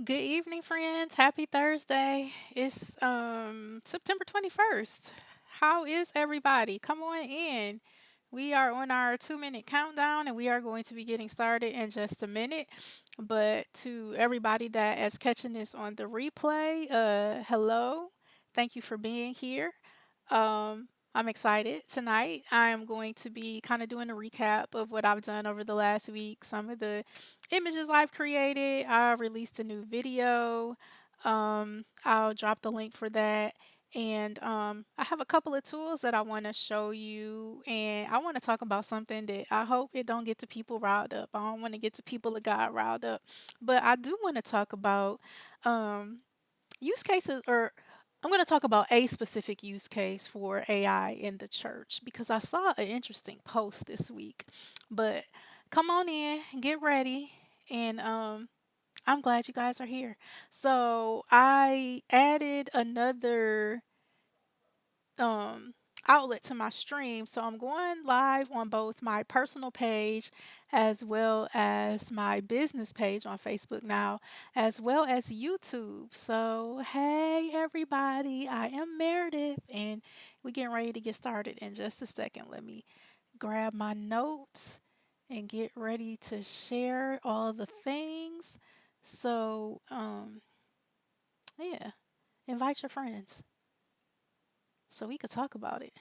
Good evening, friends. Happy Thursday. It's September 21st. How is everybody? Come on in. We are on our 2 minute countdown and we are going to be getting started in just a minute. But to everybody that is catching this on the replay, hello. Thank you for being here. I'm excited. Tonight, I am going to be kind of doing a recap of what I've done over the last week, some of the images I've created. I released a new video. I'll drop the link for that. And I have a couple of tools that I want to show you, and I want to talk about something that I hope it don't get the people riled up. I don't want to get the people of God riled up, but I do want to talk about um, use cases, or I'm going to talk about a specific use case for AI in the church because I saw an interesting post this week. But come on in, get ready, and I'm glad you guys are here. So I added another um, outlet to my stream. So I'm going live on both my personal page as well as my business page on Facebook now, as well as YouTube. So, hey everybody, I am Meredith, and we're getting ready to get started in just a second. Let me grab my notes and get ready to share all the things. So, yeah, invite your friends so we could talk about it.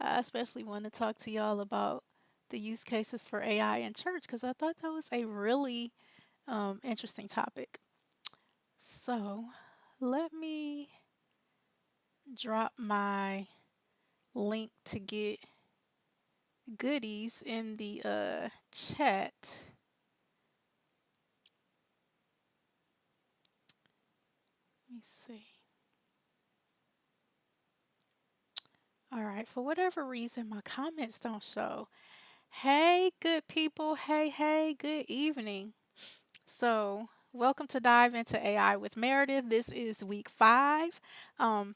I especially want to talk to y'all about the use cases for AI in church because I thought that was a really interesting topic. So let me drop my link to get goodies in the chat. Let me see. All right, for whatever reason, my comments don't show. Hey, good people. Hey, hey, good evening. So, welcome to Dive into AI with Meredith. This is week 5.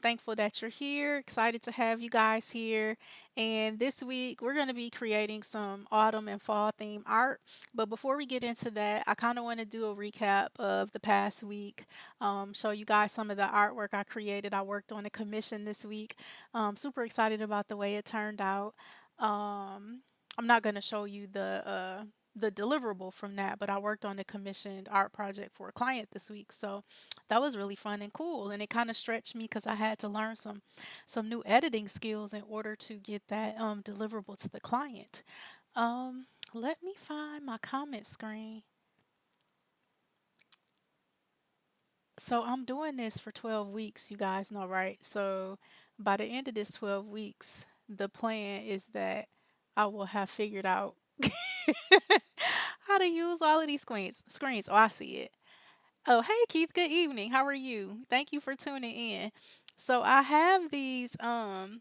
Thankful that you're here. Excited to have you guys here. And this week, we're going to be creating some autumn and fall theme art. But before we get into that, I kind of want to do a recap of the past week, show you guys some of the artwork I created. I worked on a commission this week. Super excited about the way it turned out. I'm not going to show you the deliverable from that, but I worked on a commissioned art project for a client this week. So that was really fun and cool. And it kind of stretched me because I had to learn some new editing skills in order to get that deliverable to the client. Let me find my comment screen. So I'm doing this for 12 weeks, you guys know, right? So by the end of this 12 weeks, the plan is that I will have figured out how to use all of these screens. Oh, I see it. Oh, hey Keith, good evening. How are you? Thank you for tuning in. So I have these I'm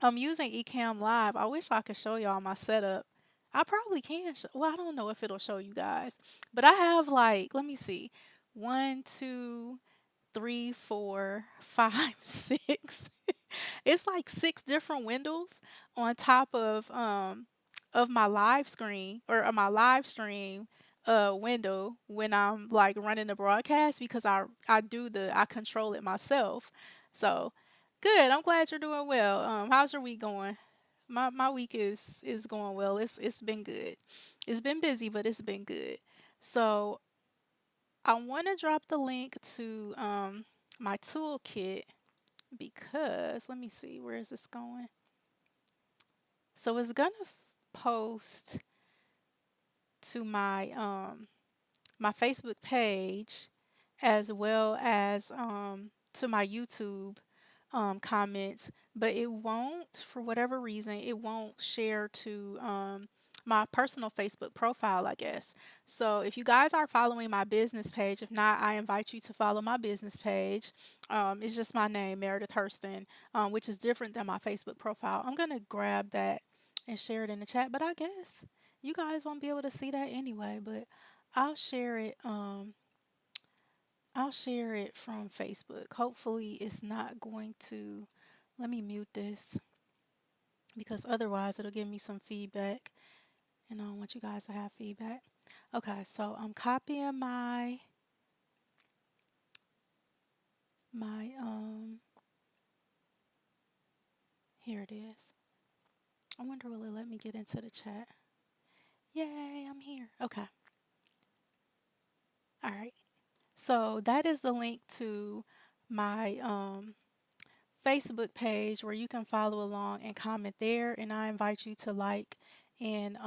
using Ecamm Live. I wish I could show y'all my setup. I probably can well, I don't know if it'll show you guys. But I have like, let me see. One, two, three, four, five, six. It's like six different windows on top of my live screen or my live stream window when I'm like running the broadcast because I control it myself. So good. I'm glad you're doing well. How's your week going? My week is going well. It's been good. It's been busy, but it's been good. So I want to drop the link to my toolkit because let me see, where is this going? So it's gonna post to my Facebook page as well as to my YouTube comments, but it won't, for whatever reason, it won't share to my personal Facebook profile, I guess. So if you guys are following my business page, if not, I invite you to follow my business page. It's just my name, Meredith Hurston, which is different than my Facebook profile. I'm gonna grab that and share it in the chat, but I guess you guys won't be able to see that anyway. But I'll share it. I'll share it from Facebook. Hopefully, it's not going to. Let me mute this because otherwise, it'll give me some feedback, and I don't want you guys to have feedback. Okay, so I'm copying my here it is. I wonder will it let me get into the chat? Yay, I'm here. Okay. All right. So that is the link to my Facebook page where you can follow along and comment there. And I invite you to like and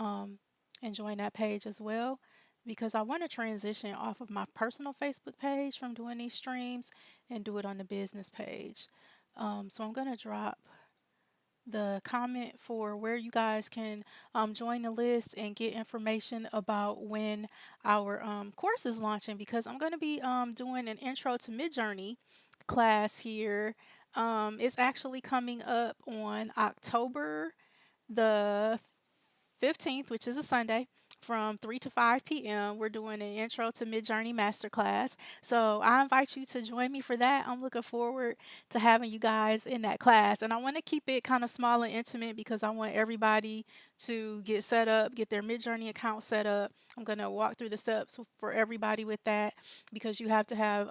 join that page as well because I want to transition off of my personal Facebook page from doing these streams and do it on the business page. So I'm going to drop the comment for where you guys can join the list and get information about when our course is launching because I'm going to be doing an intro to Midjourney class here. It's actually coming up on October the 15th, which is a Sunday, from 3 to 5 p.m. We're doing an intro to Midjourney Masterclass. So I invite you to join me for that. I'm looking forward to having you guys in that class. And I want to keep it kind of small and intimate because I want everybody to get set up, get their Midjourney account set up. I'm going to walk through the steps for everybody with that because you have to have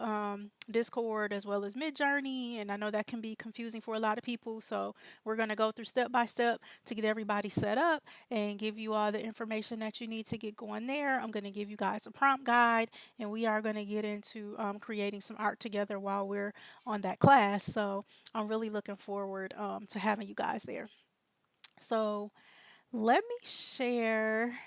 Discord as well as Midjourney. And I know that can be confusing for a lot of people. So we're going to go through step by step to get everybody set up and give you all the information that you need to get going there. I'm going to give you guys a prompt guide, and we are going to get into creating some art together while we're on that class. So I'm really looking forward to having you guys there. So let me share.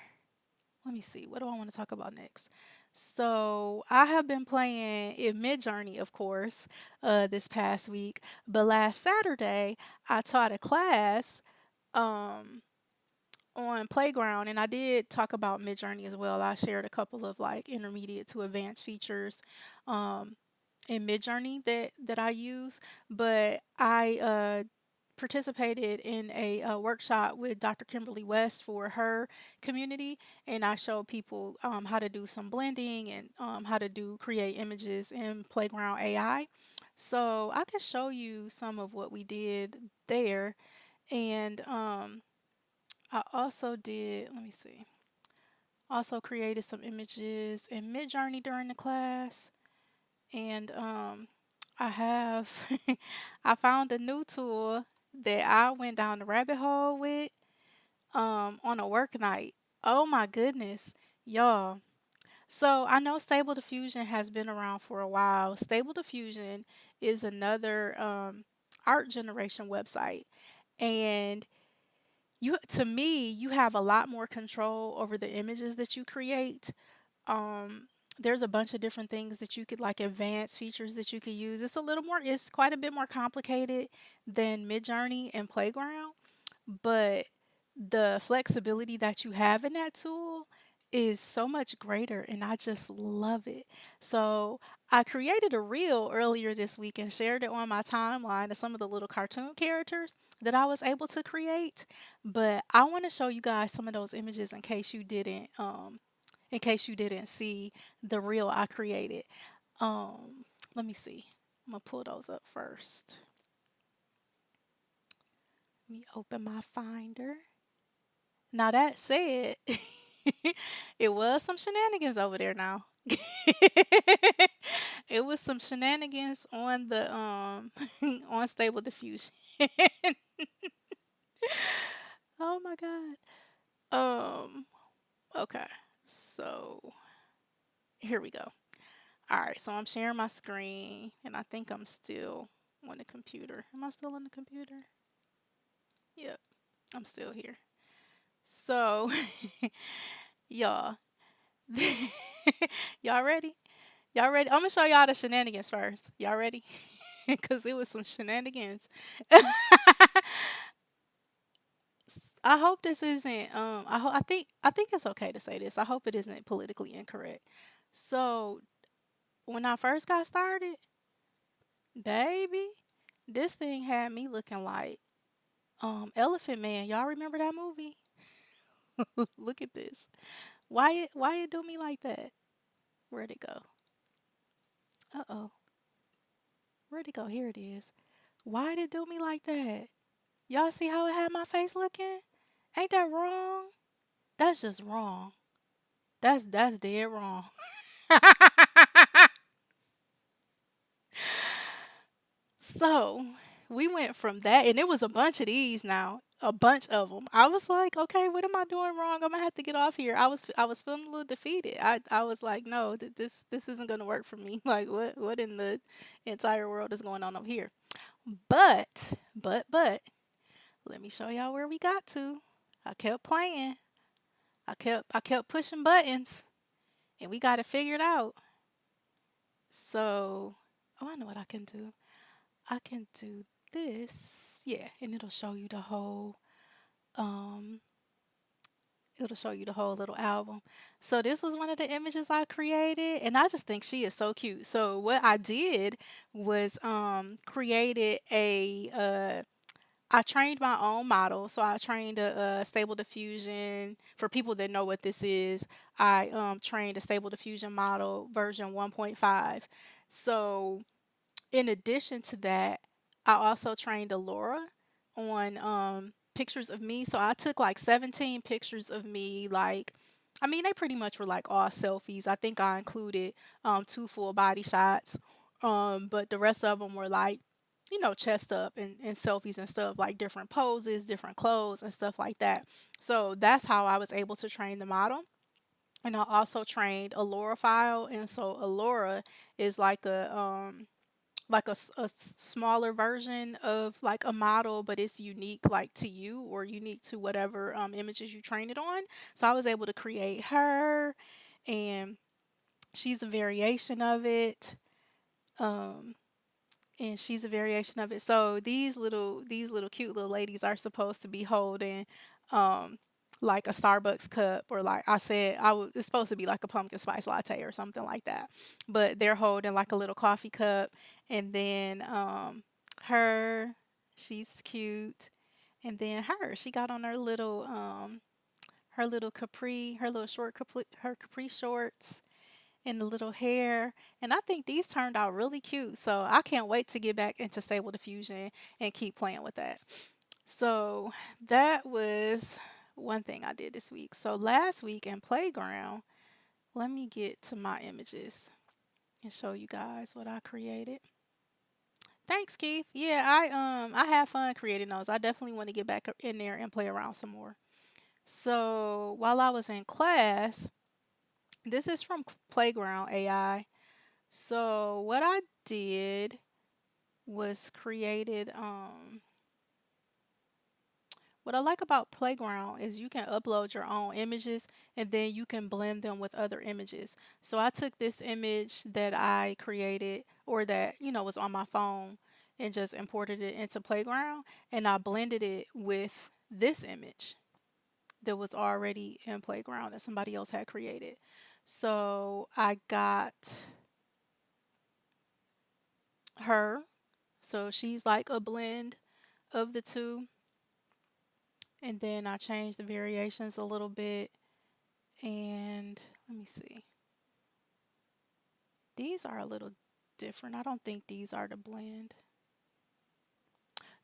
Let me see. What do I want to talk about next? So I have been playing in Midjourney, of course, this past week. But last Saturday, I taught a class. Um, on Playground, and I did talk about Midjourney as well. I shared a couple of like intermediate to advanced features um, in Midjourney that I use, but I participated in a workshop with Dr. Kimberly West for her community, and I showed people how to do some blending and how to do create images in Playground AI. So I can show you some of what we did there, and I also did, let me see, also created some images in Midjourney during the class. And I have, I found a new tool that I went down the rabbit hole with on a work night. Oh my goodness, y'all. So I know Stable Diffusion has been around for a while. Stable Diffusion is another art generation website. And you to me, you have a lot more control over the images that you create. Um, there's a bunch of different things that you could like advanced features that you could use. It's quite a bit more complicated than Midjourney and Playground, but the flexibility that you have in that tool is so much greater and I just love it. So I created a reel earlier this week and shared it on my timeline of some of the little cartoon characters that I was able to create. But I want to show you guys some of those images in case you didn't see the reel I created. Let me see. I'm gonna pull those up first. Let me open my Finder. Now that said, it was some shenanigans over there now. It was some shenanigans on the on Stable Diffusion. Oh my god. Okay. So, here we go. All right, so I'm sharing my screen and I think I'm still on the computer. Am I still on the computer? Yep, I'm still here. So, y'all, y'all ready? Y'all ready? I'm gonna show y'all the shenanigans first. Y'all ready? Because it was some shenanigans. I hope this isn't. I think it's okay to say this. I hope it isn't politically incorrect. So when I first got started, baby, this thing had me looking like Elephant Man. Y'all remember that movie? Look at this. Why it do me like that? Where'd it go? Uh-oh. Where'd it go? Here it is. Why'd it do me like that? Y'all see how it had my face looking? Ain't that wrong? That's just wrong. That's dead wrong. So we went from that, and it was a bunch of these now, a bunch of them. I was like, okay, what am I doing wrong? I'm gonna have to get off here. I was feeling a little defeated. I was like, no, this isn't gonna work for me. Like, what in the entire world is going on over here? But let me show y'all where we got to. I kept playing. I kept pushing buttons, and we got it figured out. So, oh, I know what I can do. I can do this. Yeah, and um it'll show you the whole little album. So this was one of the images I created, and I just think she is so cute. So what I did was created a I trained my own model. So I trained a stable diffusion. For people that know what this is, I trained a stable diffusion model version 1.5. So in addition to that, I also trained Alora on pictures of me. So I took like 17 pictures of me. Like, I mean, they pretty much were like all selfies. I think I included two full body shots, but the rest of them were like, chest up and selfies and stuff, like different poses, different clothes, and stuff like that. So that's how I was able to train the model. And I also trained Alora file, and so Alora is like smaller version of like a model, but it's unique like to you or unique to whatever images you train it on. So I was able to create her, and she's a variation of it. Um, and she's a variation of it. So these little cute little ladies are supposed to be holding um like a Starbucks cup, or like I said, it's supposed to be like a pumpkin spice latte or something like that. But they're holding like a little coffee cup, and then her, she's cute. And then she got on her little capri, her little short capri, her capri shorts, and the little hair. And I think these turned out really cute. So I can't wait to get back into Stable Diffusion and keep playing with that. So that was one thing I did this week. So last week in Playground, let me get to my images and show you guys what I created. Thanks, Keith. Yeah, I had fun creating those. I definitely want to get back up in there and play around some more. So while I was in class, this is from Playground AI. So what I did was created what I like about Playground is you can upload your own images, and then you can blend them with other images. So I took this image that I created, or that, was on my phone, and just imported it into Playground, and I blended it with this image that was already in Playground that somebody else had created. So I got her. So she's like a blend of the two. And then I changed the variations a little bit. And let me see. These are a little different. I don't think these are the blend.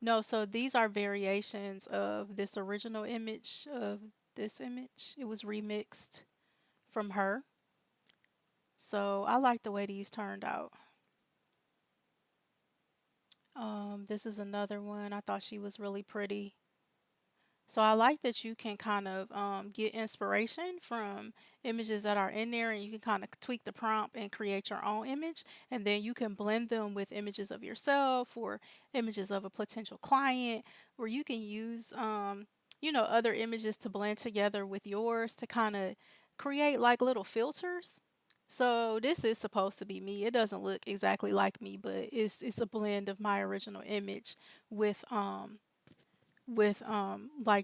No, so these are variations of this original image of this image. It was remixed from her. So I like the way these turned out. This is another one. I thought she was really pretty. So I like that you can kind of get inspiration from images that are in there, and you can kind of tweak the prompt and create your own image, and then you can blend them with images of yourself or images of a potential client, where you can use other images to blend together with yours to kind of create like little filters. So this is supposed to be me. It doesn't look exactly like me, but it's a blend of my original image with like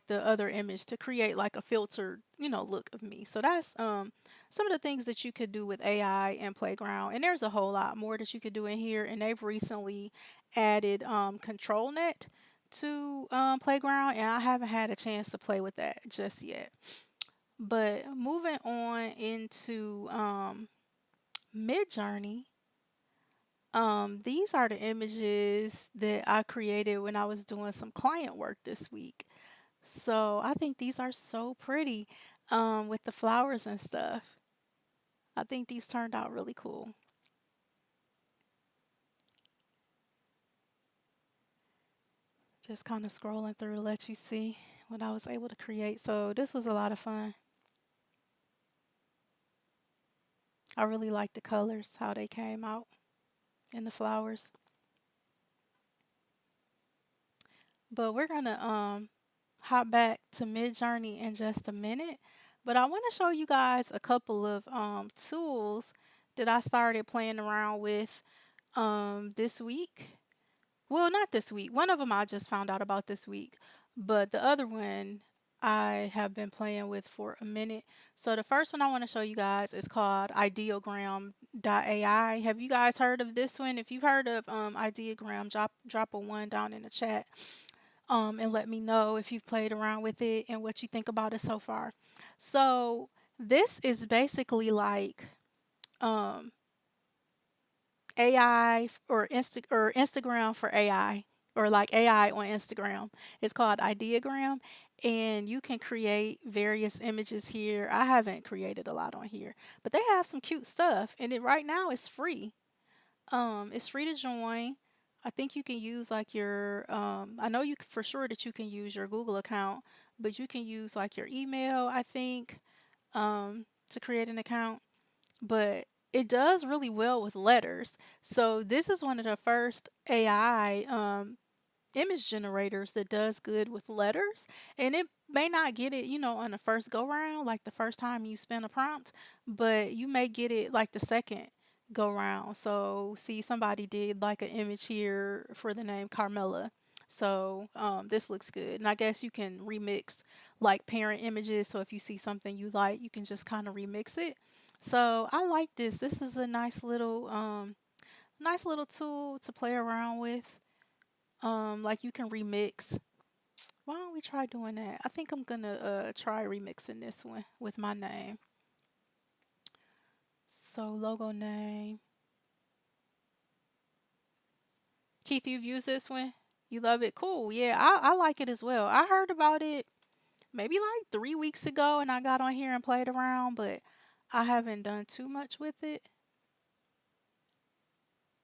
the other image to create like a filtered look of me. So that's some of the things that you could do with AI and Playground, and there's a whole lot more that you could do in here. And they've recently added control net to Playground, and I haven't had a chance to play with that just yet. But moving on into Midjourney, these are the images that I created when I was doing some client work this week. So I think these are so pretty with the flowers and stuff. I think these turned out really cool. Just kind of scrolling through to let you see what I was able to create. So this was a lot of fun. I really like the colors, how they came out in the flowers. But we're gonna hop back to Midjourney in just a minute. But I want to show you guys a couple of tools that I started playing around with this week. Well, not this week. One of them I just found out about this week, but the other one I have been playing with for a minute. So the first one I want to show you guys is called ideogram.ai. Have you guys heard of this one? If you've heard of ideogram, drop a one down in the chat and let me know if you've played around with it and what you think about it so far. So this is basically like um, AI or Instagram for AI, or like AI on Instagram. It's called Ideogram, and you can create various images here. I haven't created a lot on here, but they have some cute stuff, and it right now is free. It's free to join. I think you can use like your I know for sure that you can use your Google account, but you can use like your email, I think, to create an account. But it does really well with letters. So this is one of the first AI image generators that does good with letters, and it may not get it, on the first go round, like the first time you spin a prompt, but you may get it like the second go round. So see, somebody did like an image here for the name Carmela. So this looks good, and I guess you can remix like parent images. So if you see something you like, you can just kind of remix it. So I like this. This is a nice little tool to play around with. Like you can remix. Why don't we try doing that? I think I'm gonna try remixing this one with my name. So logo name. Keith, you've used this one? You love it? Cool. Yeah, I like it as well. I heard about it maybe like 3 weeks ago and I got on here and played around, but I haven't done too much with it.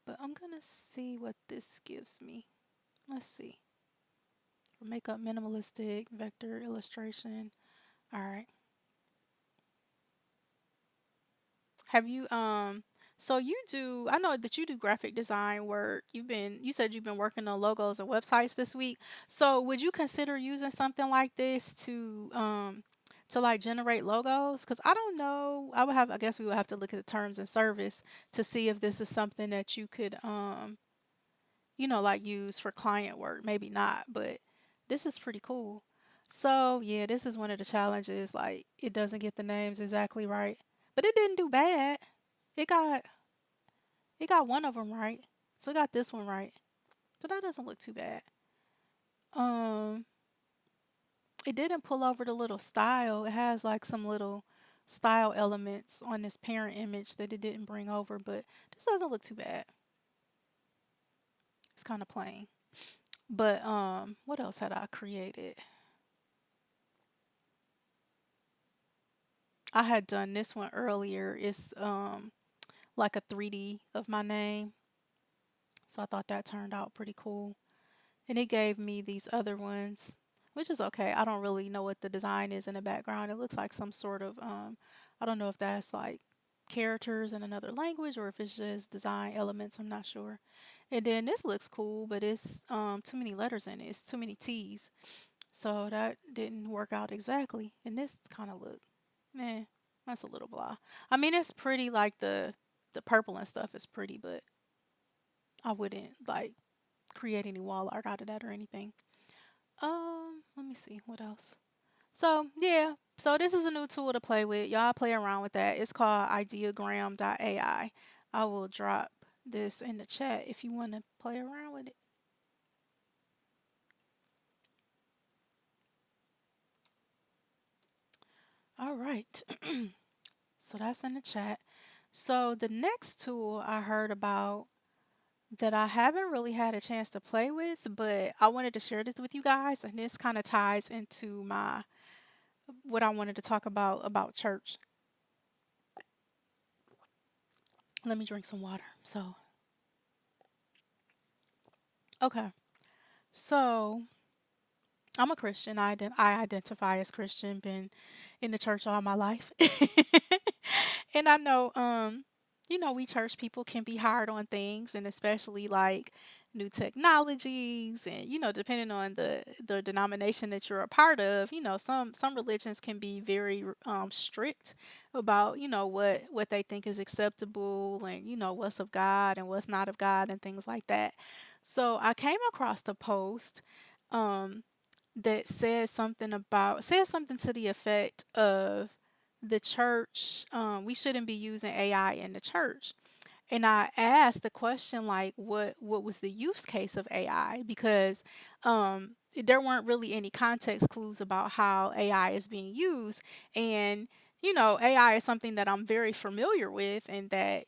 But I'm gonna see what this gives me. Let's see. Makeup minimalistic, vector illustration. All right. Have you so you do I know that you do graphic design work. You said you've been working on logos and websites this week. So would you consider using something like this to like generate logos? Cuz I don't know. I guess we would have to look at the terms and service to see if this is something that you could like use for client work. Maybe not, but this is pretty cool. So, yeah, this is one of the challenges. Like, it doesn't get the names exactly right, but it didn't do bad. It got it got one of them right. So it got this one right. So that doesn't look too bad. Um, it didn't pull over the little style. It has like some little style elements on this parent image that it didn't bring over, but this doesn't look too bad. It's kind of plain. But what else had I created? I had done this one earlier. It's like a 3D of my name. So I thought that turned out pretty cool. And it gave me these other ones, which is okay. I don't really know what the design is in the background. It looks like some sort of I don't know if that's like characters in another language or if it's just design elements. I'm not sure. And then this looks cool, but it's too many letters in it. It's too many T's. So that didn't work out exactly. And this kind of look, eh, that's a little blah. I mean, it's pretty, like the purple and stuff is pretty, but I wouldn't like create any wall art out of that or anything. Let me see what else. So yeah, so this is a new tool to play with. Y'all play around with that. It's called ideogram.ai. I will drop this in the chat if you want to play around with it. All right. So that's in the chat. So the next tool I heard about that I haven't really had a chance to play with, but I wanted to share this with you guys, and this kind of ties into my what I wanted to talk about church. Let me drink some water. So, okay. So, I'm a Christian. I identify as Christian. Been in the church all my life, and I know, we church people can be hard on things, and especially like new technologies, and depending on the denomination that you're a part of, some religions can be very strict about what they think is acceptable, and what's of God and what's not of God, and things like that. So I came across the post. Um, that said something to the effect of the church, we shouldn't be using AI in the church. And I asked the question like, what was the use case of AI? Because there weren't really any context clues about how AI is being used. And AI is something that I'm very familiar with, and that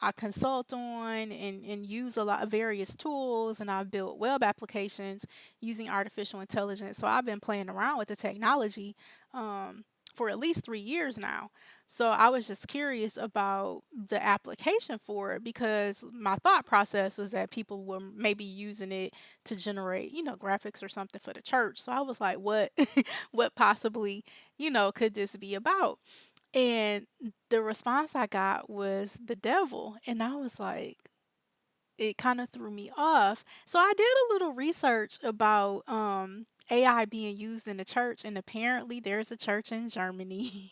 I consult on and use a lot of various tools, and I've built web applications using artificial intelligence. So I've been playing around with the technology for at least 3 years now. So I was just curious about the application for it, because my thought process was that people were maybe using it to generate, graphics or something for the church. So I was like, what what possibly, could this be about? And the response I got was the devil. And I was like, it kind of threw me off. So I did a little research about AI being used in the church, and apparently there's a church in Germany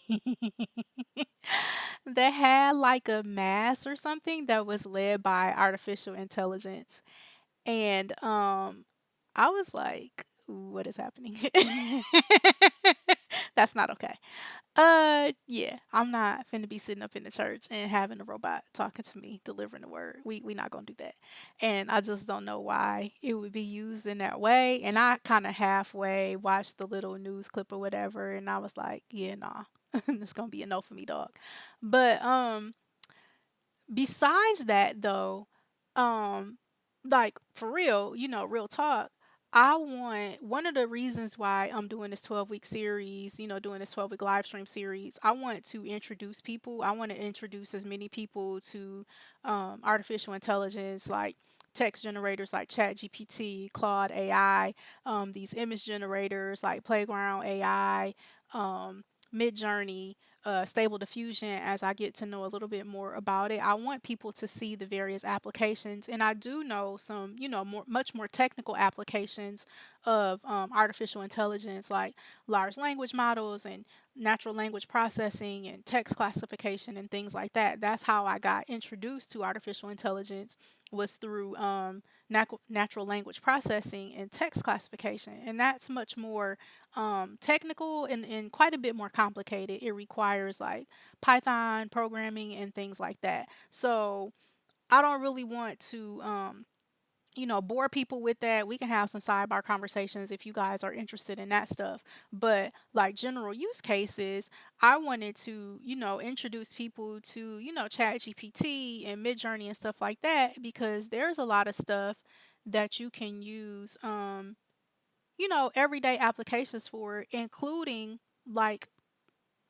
that had like a mass or something that was led by artificial intelligence. And I was like, what is happening? That's not okay. Yeah, I'm not finna be sitting up in the church and having a robot talking to me, delivering the word. We not gonna do that. And I just don't know why it would be used in that way. And I kind of halfway watched the little news clip or whatever, and I was like, yeah, nah, it's gonna be a no for me, dog. But besides that though, um, like for real, real talk, I want one of the reasons why I'm doing this 12-week series, doing this 12-week live stream series, I want to introduce people. I want to introduce as many people to artificial intelligence, like text generators like ChatGPT, Claude AI, these image generators like Playground AI, Midjourney, Stable Diffusion. As I get to know a little bit more about it, I want people to see the various applications, and I do know some, much more technical applications of artificial intelligence, like large language models and natural language processing and text classification and things like that. That's how I got introduced to artificial intelligence, was through natural language processing and text classification, and that's much more technical, and quite a bit more complicated. It requires like Python programming and things like that. So I don't really want to, bore people with that. We can have some sidebar conversations if you guys are interested in that stuff. But like general use cases, I wanted to, introduce people to, Chat GPT and Midjourney and stuff like that, because there's a lot of stuff that you can use, everyday applications for it, including like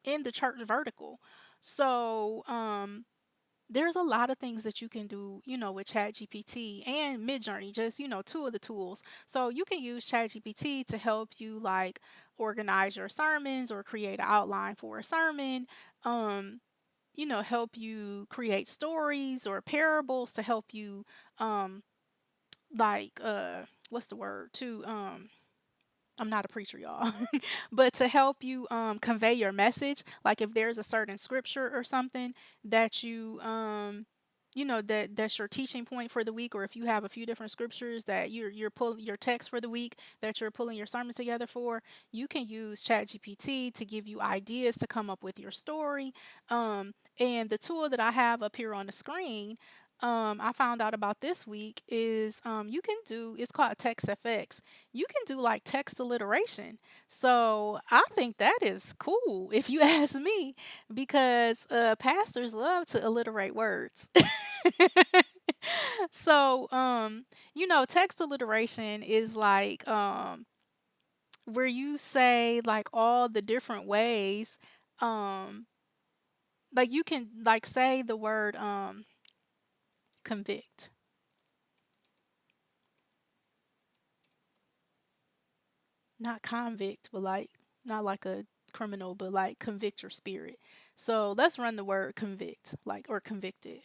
in the church vertical. So, there's a lot of things that you can do, with ChatGPT and Midjourney, just, two of the tools. So you can use ChatGPT to help you like organize your sermons or create an outline for a sermon. Um, help you create stories or parables to help you, um, like, what's the word? To, I'm not a preacher, y'all, but to help you convey your message. Like if there's a certain scripture or something that that's your teaching point for the week, or if you have a few different scriptures that you're pulling your text for the week that you're pulling your sermon together for, you can use ChatGPT to give you ideas to come up with your story. And the tool that I have up here on the screen, I found out about this week, is you can do, it's called TextFX. You can do like text alliteration. So I think that is cool if you ask me, because pastors love to alliterate words. So text alliteration is like where you say like all the different ways, um Like you can like say the word convict. Not convict, but like not like a criminal, but like convict your spirit. So let's run the word convict, like or convicted,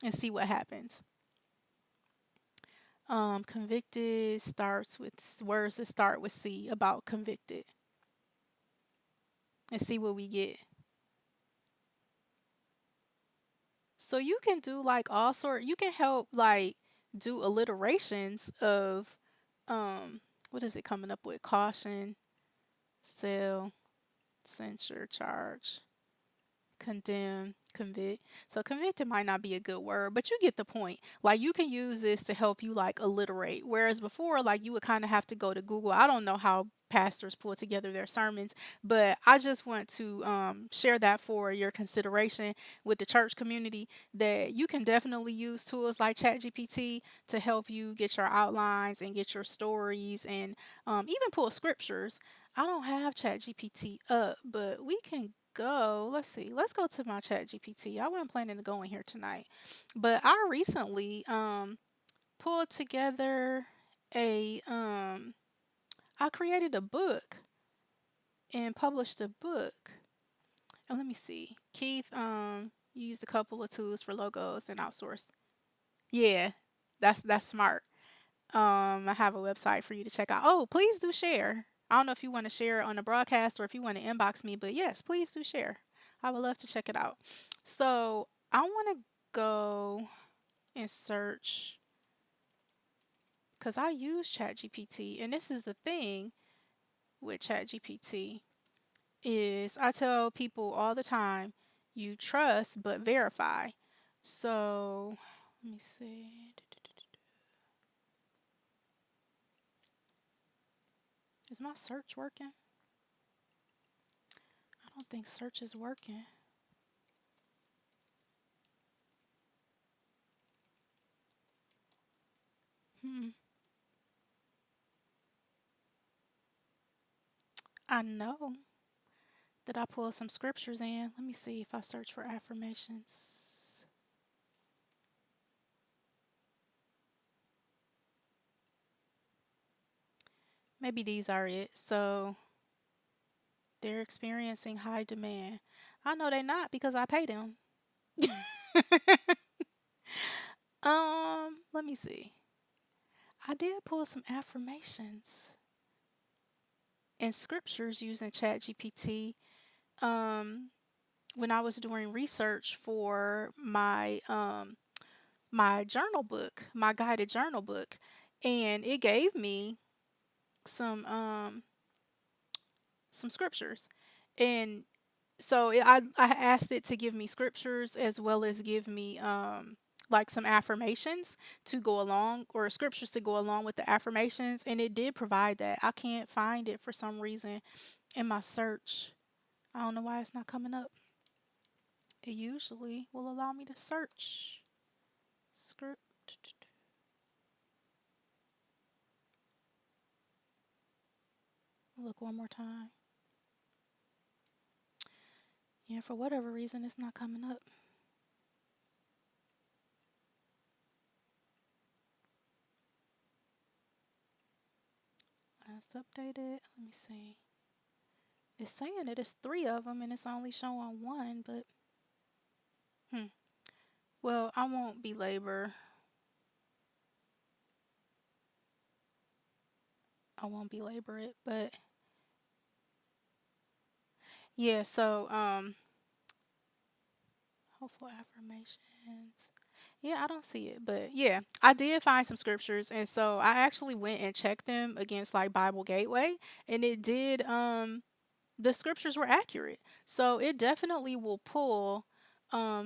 and see what happens. Convicted starts with words that start with C about convicted, and see what we get. So you can do like all sort. You can help like do alliterations of what is it coming up with? Caution, sell, censure, charge, condemn, convict. So convicted might not be a good word, but you get the point. Like you can use this to help you like alliterate. Whereas before, like you would kind of have to go to Google. I don't know how pastors pull together their sermons, but I just want to share that for your consideration with the church community that you can definitely use tools like ChatGPT to help you get your outlines and get your stories and even pull scriptures. I don't have ChatGPT up, but we can go. Let's see. Let's go to my ChatGPT. I wasn't planning to go in here tonight, but I recently pulled together a I created a book and published a book. And let me see. Keith used a couple of tools for logos and outsourced. Yeah, that's smart. I have a website for you to check out. Oh, please do share. I don't know if you want to share it on the broadcast or if you want to inbox me, but yes, please do share. I would love to check it out. So I want to go and search because I use ChatGPT, and this is the thing with ChatGPT is I tell people all the time, you trust but verify. So let me see. Is my search working? I don't think search is working. Hmm. I know that I pulled some scriptures in. Let me see if I search for affirmations. Maybe these are it. So they're experiencing high demand. I know they're not because I pay them. Let me see. I did pull some affirmations and scriptures using ChatGPT. Um, when I was doing research for my journal book, my guided journal book, and it gave me some um some scriptures. And so I asked it to give me scriptures as well as give me like some affirmations to go along or scriptures to go along with the affirmations, and it did provide that. I can't find it for some reason in my search. I don't know why it's not coming up. It usually will allow me to search script. Look one more time. Yeah, for whatever reason, it's not coming up. Last updated. Let me see. It's saying that it's three of them and it's only showing one, but hmm. Well, I won't belabor. I won't belabor it, but yeah. So hopeful affirmations. Yeah, I don't see it, but yeah, I did find some scriptures, and so I actually went and checked them against like Bible Gateway, and it did. The scriptures were accurate. So it definitely will pull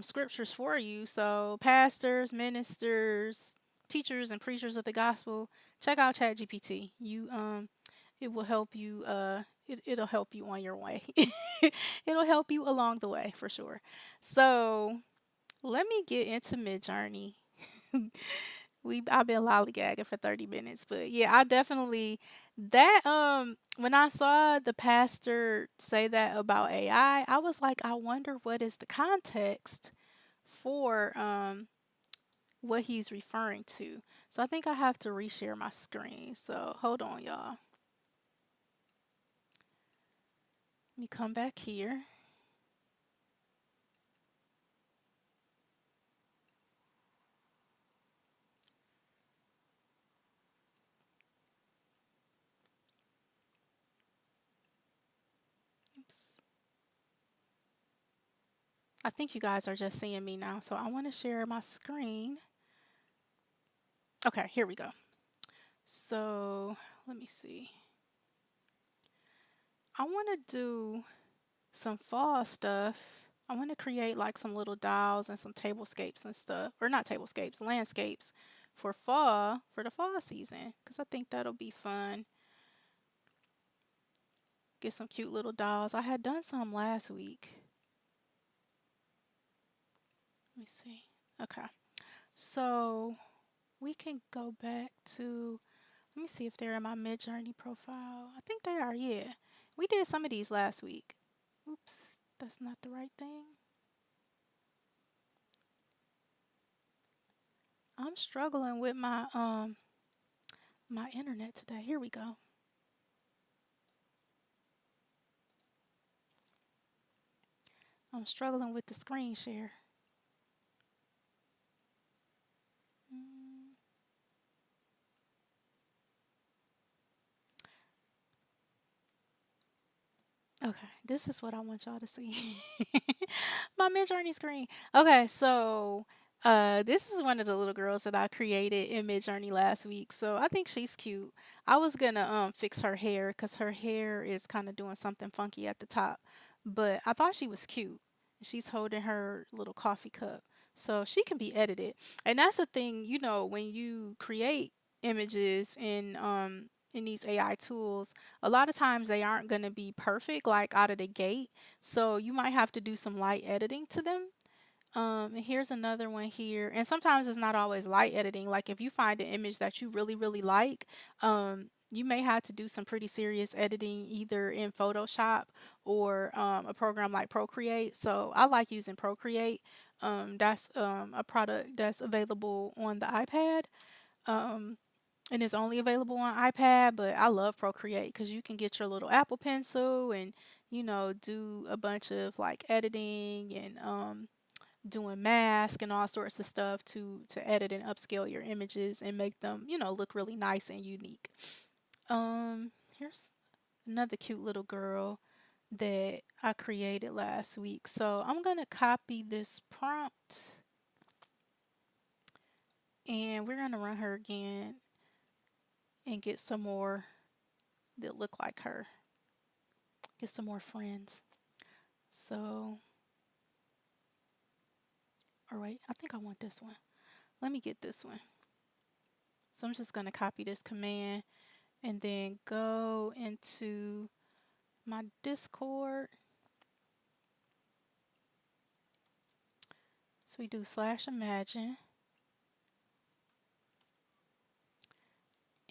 scriptures for you. So pastors, ministers, teachers, and preachers of the gospel, check out ChatGPT. It will help you. It'll help you on your way. It'll help you along the way for sure. So let me get into Midjourney. I've been lollygagging for 30 minutes, but yeah, I definitely that when I saw the pastor say that about AI, I was like, I wonder what is the context for what he's referring to. So I think I have to reshare my screen. So hold on, y'all. Let me come back here. Oops. I think you guys are just seeing me now. So I want to share my screen. Okay, here we go. So let me see. I want to do some fall stuff. I want to create like some little dolls and some tablescapes and stuff, or not tablescapes, landscapes for fall, for the fall season, because I think that'll be fun. Get some cute little dolls. I had done some last week. Let me see. Okay. So we can go back to, let me see if they're in my Midjourney profile. I think they are, yeah. We did some of these last week. Oops, that's not the right thing. I'm struggling with my internet today. Here we go. I'm struggling with the screen share. Mm, okay, this is what I want y'all to see. My Midjourney screen. Okay, so this is one of the little girls that I created in Midjourney last week. So I think she's cute. I was gonna fix her hair because her hair is kind of doing something funky at the top, but I thought she was cute. She's holding her little coffee cup, so she can be edited. And that's the thing, you know, when you create images in these AI tools, a lot of times they aren't going to be perfect like out of the gate. So you might have to do some light editing to them. And here's another one here. And sometimes it's not always light editing. Like if you find an image that you really, really like, you may have to do some pretty serious editing either in Photoshop or a program like Procreate. So I like using Procreate. That's a product that's available on the iPad. Um, and it's only available on iPad, but I love Procreate because you can get your little Apple Pencil and do a bunch of like editing and doing mask and all sorts of stuff to edit and upscale your images and make them look really nice and unique. Here's another cute little girl that I created last week. So I'm gonna copy this prompt and we're gonna run her again and get some more that look like her. Get some more friends. So, or wait, I think I want this one. Let me get this one. So I'm just going to copy this command and then go into my Discord. So we do /imagine.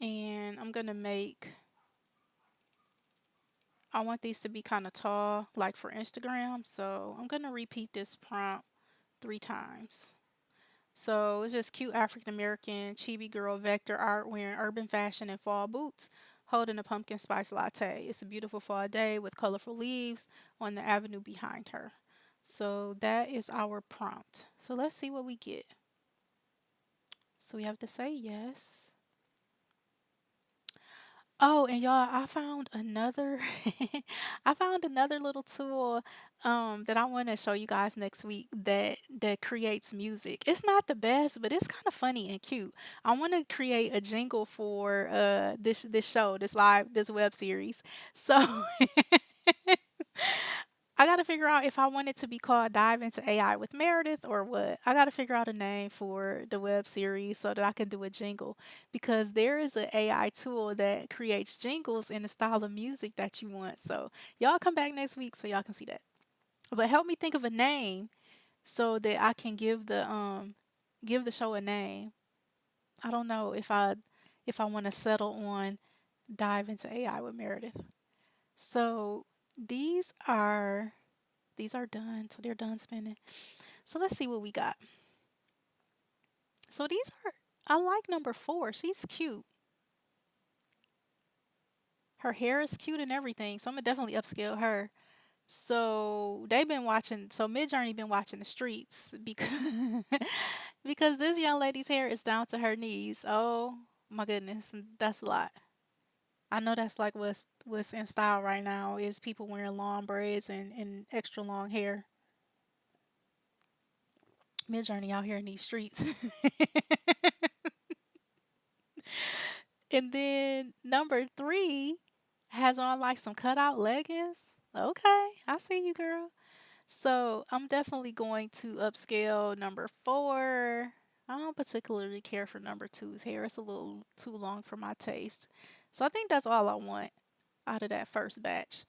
And I'm going to I want these to be kind of tall, like for Instagram. So I'm going to repeat this prompt 3 times. So it's just cute African American chibi girl vector art wearing urban fashion and fall boots, holding a pumpkin spice latte. It's a beautiful fall day with colorful leaves on the avenue behind her. So that is our prompt. So let's see what we get. So we have to say yes. Oh, and y'all, I found another I found another little tool that I want to show you guys next week that creates music. It's not the best, but it's kind of funny and cute. I want to create a jingle for this show, this web series. So I got to figure out if I want it to be called Dive into AI with Meredith or what. I got to figure out a name for the web series so that I can do a jingle because there is an AI tool that creates jingles in the style of music that you want. So y'all come back next week so y'all can see that. But help me think of a name so that I can give the show a name. I don't know if I want to settle on dive into AI with Meredith. So these are these are done. So they're done spinning. So let's see what we got. So these are I like number 4. She's cute. Her hair is cute and everything. So I'm gonna definitely upscale her. So they've been watching. So Midjourney been watching the streets because because this young lady's hair is down to her knees. Oh my goodness, that's a lot. I know that's like what's in style right now is people wearing long braids and extra long hair. Midjourney out here in these streets. And then number 3 has on like some cutout leggings. Okay, I see you, girl. So I'm definitely going to upscale number 4. I don't particularly care for number two's hair. It's a little too long for my taste. So I think that's all I want out of that first batch.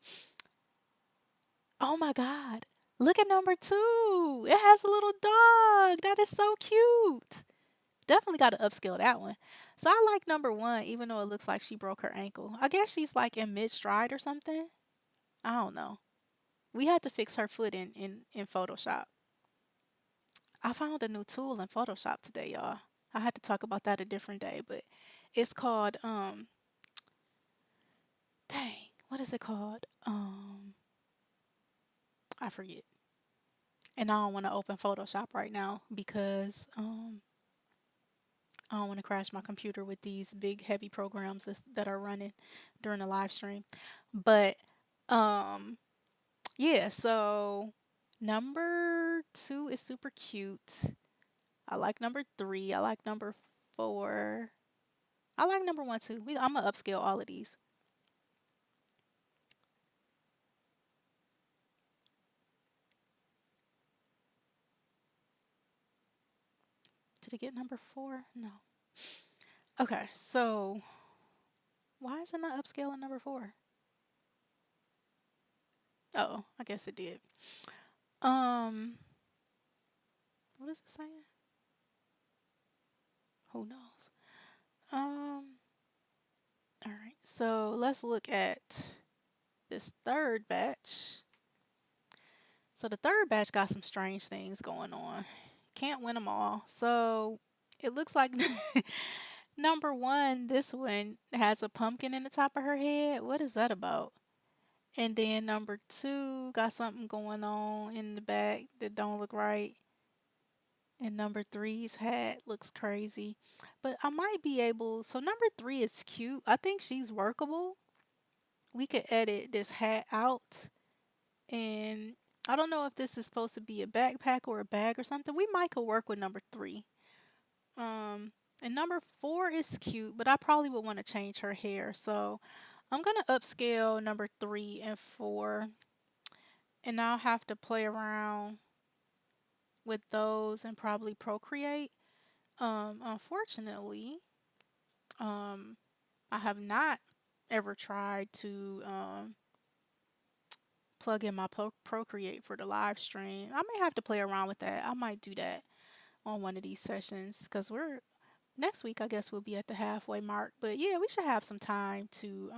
Oh my God. Look at number 2. It has a little dog. That is so cute. Definitely got to upscale that one. So I like number 1, even though it looks like she broke her ankle. I guess she's like in mid stride or something. I don't know. We had to fix her foot in Photoshop. I found a new tool in Photoshop today, y'all. I had to talk about that a different day, but it's called dang, what is it called? I forget. And I don't want to open Photoshop right now because I don't want to crash my computer with these big heavy programs that are running during the live stream. But um yeah, so number 2 is super cute. I like number 3. I like number 4. I like number 1 too. I'm gonna upscale all of these. Did it get number 4? No. Okay, so why is it not upscaling number 4? Oh, I guess it did. Um, what is it saying? Who knows? Um, all right. So let's look at this third batch. So the third batch got some strange things going on. Can't win them all. So it looks like number 1, this one has a pumpkin in the top of her head. What is that about? And then number 2 got something going on in the back that don't look right. And number three's hat looks crazy. But I might be able. So number 3 is cute. I think she's workable. We could edit this hat out. And I don't know if this is supposed to be a backpack or a bag or something. We might could work with number 3. Um, and number 4 is cute, but I probably would want to change her hair. So I'm gonna upscale number 3 and 4, and I'll have to play around with those and probably Procreate. Unfortunately, um, I have not ever tried to plug in my Procreate for the live stream. I may have to play around with that. I might do that on one of these sessions because we're next week. I guess we'll be at the halfway mark. But yeah, we should have some time to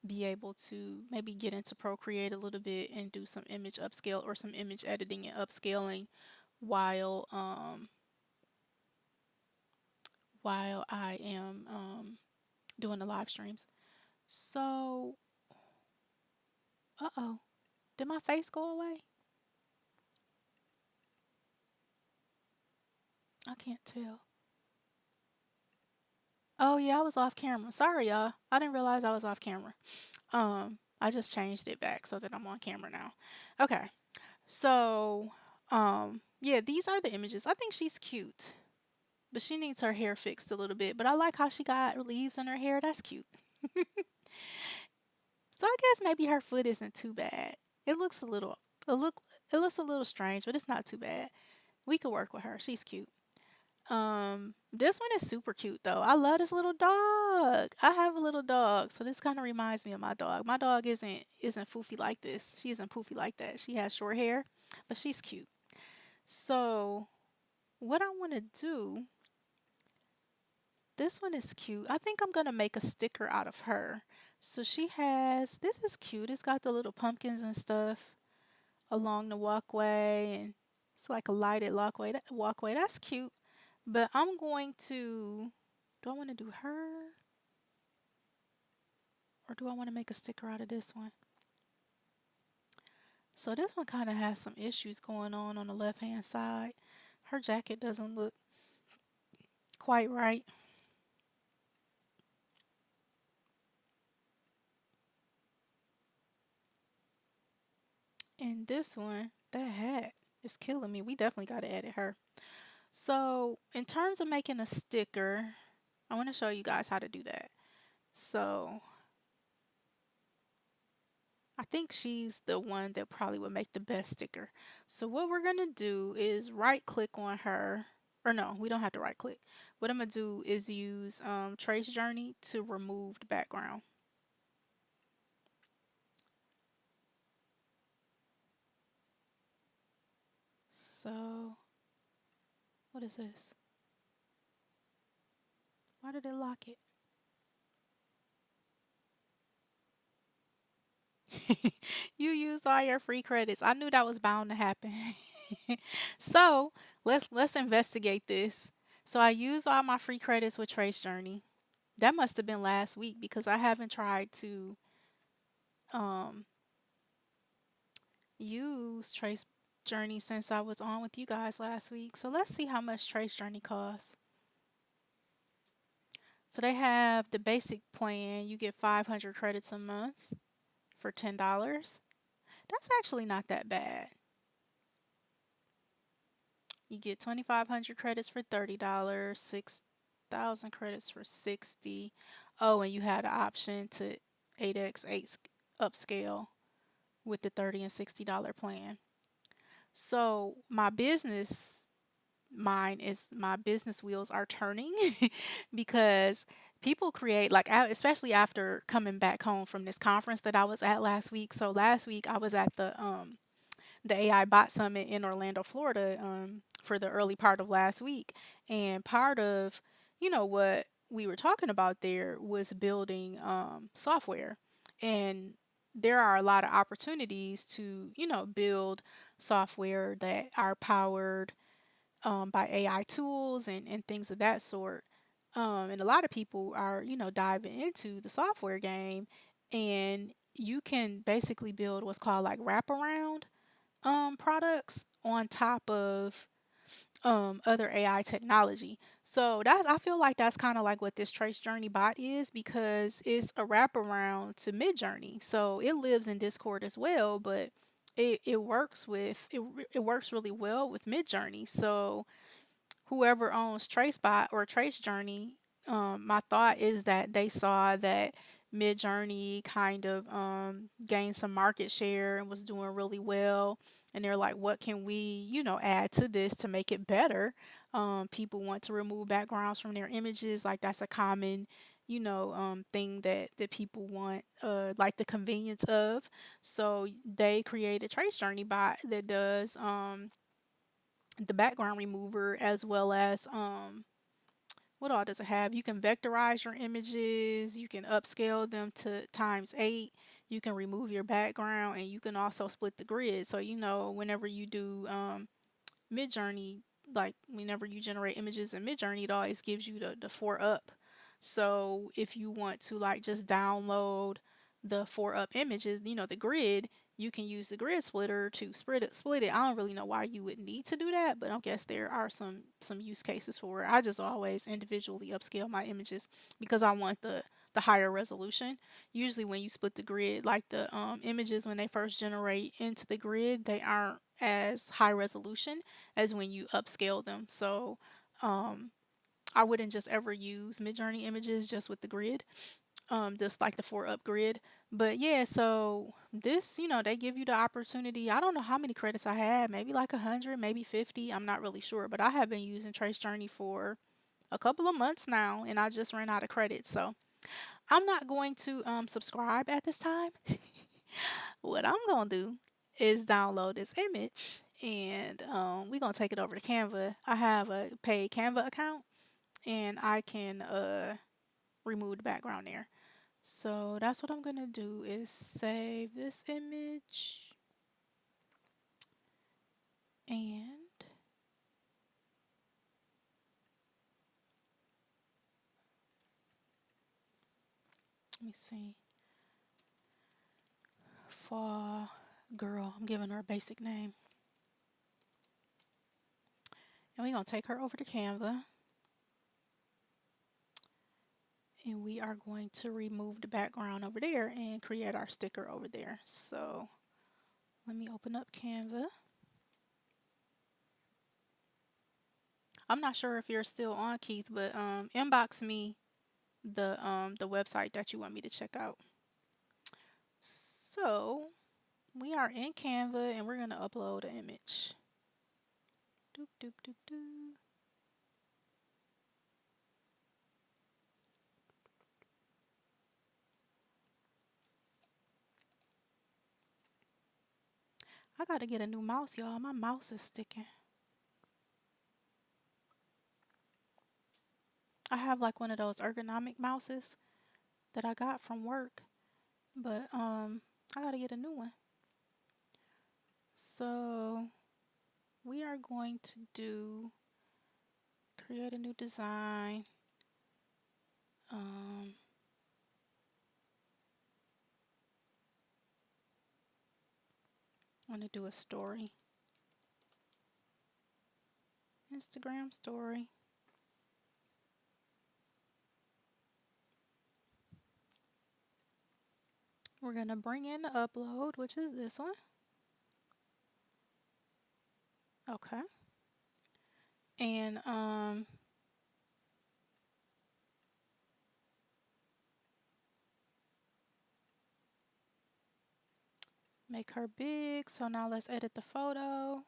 be able to maybe get into Procreate a little bit and do some image upscale or some image editing and upscaling while while I am doing the live streams. So, uh-oh. Did my face go away? I can't tell. Oh yeah, I was off camera. Sorry, y'all. I didn't realize I was off camera. I just changed it back so that I'm on camera now. Okay. So, yeah, these are the images. I think she's cute, but she needs her hair fixed a little bit. But I like how she got leaves in her hair. That's cute. So I guess maybe her foot isn't too bad. It looks a little, it look, it looks a little strange, but it's not too bad. We could work with her. She's cute. This one is super cute though. I love this little dog. I have a little dog, so this kind of reminds me of my dog. My dog isn't foofy like this. She isn't poofy like that. She has short hair, but she's cute. So what I want to do This one is cute. I think I'm gonna make a sticker out of her. So she has, this is cute. It's got the little pumpkins and stuff along the walkway, and it's like a lighted walkway. That's cute. But I'm going to, do I want to do her or do I want to make a sticker out of this one? So this one kind of has some issues going on the left hand side. Her jacket doesn't look quite right. And this one, that hat is killing me. We definitely got to edit her. So in terms of making a sticker, I want to show you guys how to do that. So I think she's the one that probably would make the best sticker. So what we're going to do is right click on her. Or no, we don't have to right click. What I'm going to do is use Trace Journey to remove the background. So what is this? Why did it lock it? You used all your free credits. I knew that was bound to happen. So let's investigate this. So I used all my free credits with Trace Journey. That must have been last week because I haven't tried to um use Trace Journey since I was on with you guys last week. So let's see how much Trace Journey costs. So they have the basic plan. You get 500 credits a month for $10. That's actually not that bad. You get 2,500 credits for $30, 6,000 credits for 60. Oh, and you had an option to 8x8 upscale with the 30 and $60 plan. So my business wheels are turning because people create like especially after coming back home from this conference that I was at last week. So last week I was at the AI Bot Summit in Orlando, Florida, for the early part of last week. And part of, what we were talking about there was building software. And there are a lot of opportunities to, build software that are powered by AI tools and things of that sort. And a lot of people are, diving into the software game, and you can basically build what's called like wraparound products on top of other AI technology. So that's I feel like that's kind of like what this Trace Journey bot is because it's a wraparound to Midjourney. So it lives in Discord as well, but it works really well with Midjourney. So whoever owns TraceBot or Trace Journey, my thought is that they saw that Midjourney kind of gained some market share and was doing really well. And they're like, what can we, add to this to make it better? People want to remove backgrounds from their images. Like that's a common, thing that people want, like the convenience of. So they created Trace Journey bot that does the background remover as well as what all does it have? You can vectorize your images, you can upscale them to times 8, you can remove your background, and you can also split the grid. So whenever you do Midjourney, like whenever you generate images in Midjourney, it always gives you the 4 up. So if you want to like just download the 4 up images, the grid, you can use the grid splitter to split it. I don't really know why you would need to do that, but I guess there are some use cases for it. I just always individually upscale my images because I want the higher resolution. Usually when you split the grid, like the images when they first generate into the grid, they aren't as high resolution as when you upscale them. So um, I wouldn't just ever use Midjourney images just with the grid, just like the 4 up grid. But yeah, so this, they give you the opportunity. I don't know how many credits I had, maybe like 100, maybe 50. I'm not really sure, but I have been using Trace Journey for a couple of months now, and I just ran out of credits. So I'm not going to subscribe at this time. What I'm gonna do is download this image and we're gonna take it over to Canva. I have a paid Canva account and I can remove the background there. So that's what I'm gonna do is save this image and let me see. For girl, I'm giving her a basic name. And we're gonna take her over to Canva. And we are going to remove the background over there and create our sticker over there. So let me open up Canva. I'm not sure if you're still on, Keith, but inbox me the website that you want me to check out. So we are in Canva and we're gonna upload an image. Doop doop doop doop. I gotta get a new mouse, y'all. My mouse is sticking. I have like one of those ergonomic mouses that I got from work, but I gotta get a new one. So we are going to create a new design. I'm gonna do a story. Instagram story. We're gonna bring in the upload, which is this one. Okay. And make her big. So now let's edit the photo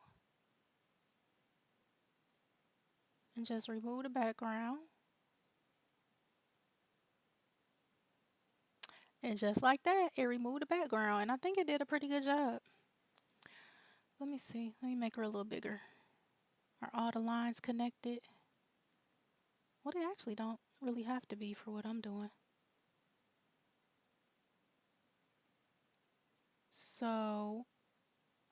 and just remove the background. And just like that, it removed the background. And I think it did a pretty good job. Let me see. Let me make her a little bigger. Are all the lines connected? Well, they actually don't really have to be for what I'm doing. So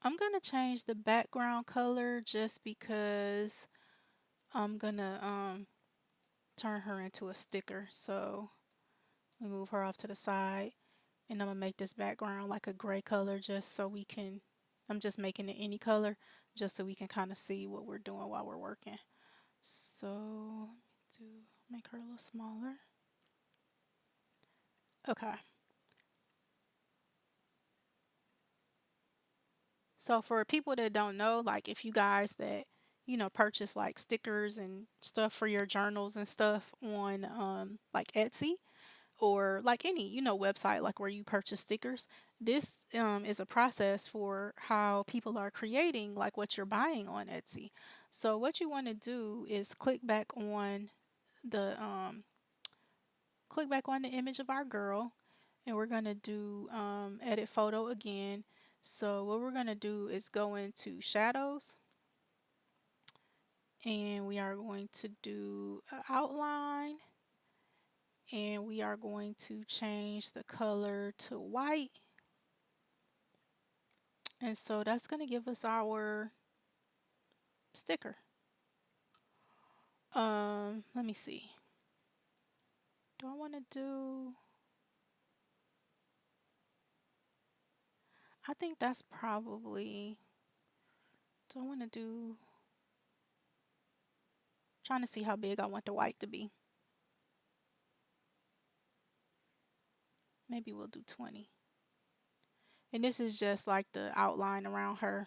I'm gonna change the background color just because I'm gonna turn her into a sticker. So we move her off to the side and I'm gonna make this background like a gray color just so we can, I'm just making it any color just so we can kind of see what we're doing while we're working. So make her a little smaller. Okay. So for people that don't know, like if you guys that, you know, purchase like stickers and stuff for your journals and stuff on like Etsy or like any, you know, website like where you purchase stickers, this is a process for how people are creating like what you're buying on Etsy. So what you want to do is the click back on the image of our girl and we're going to do edit photo again. So what we're going to do is go into shadows and we are going to do an outline and we are going to change the color to white. And so that's going to give us our sticker. Let me see. Do I want to do, I think that's probably, do I want to do, trying to see how big I want the white to be. Maybe we'll do 20. And this is just like the outline around her.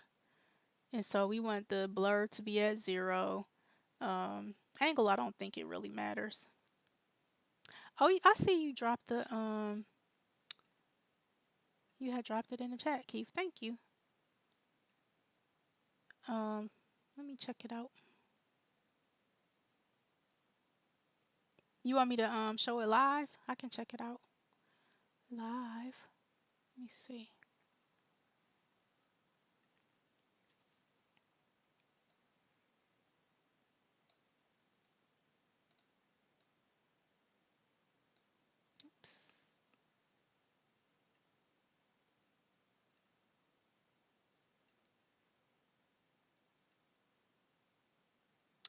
And so we want the blur to be at 0. Angle, I don't think it really matters. Oh, I see you dropped you had dropped it in the chat, Keith. Thank you. Let me check it out. You want me to show it live? I can check it out live. Let me see.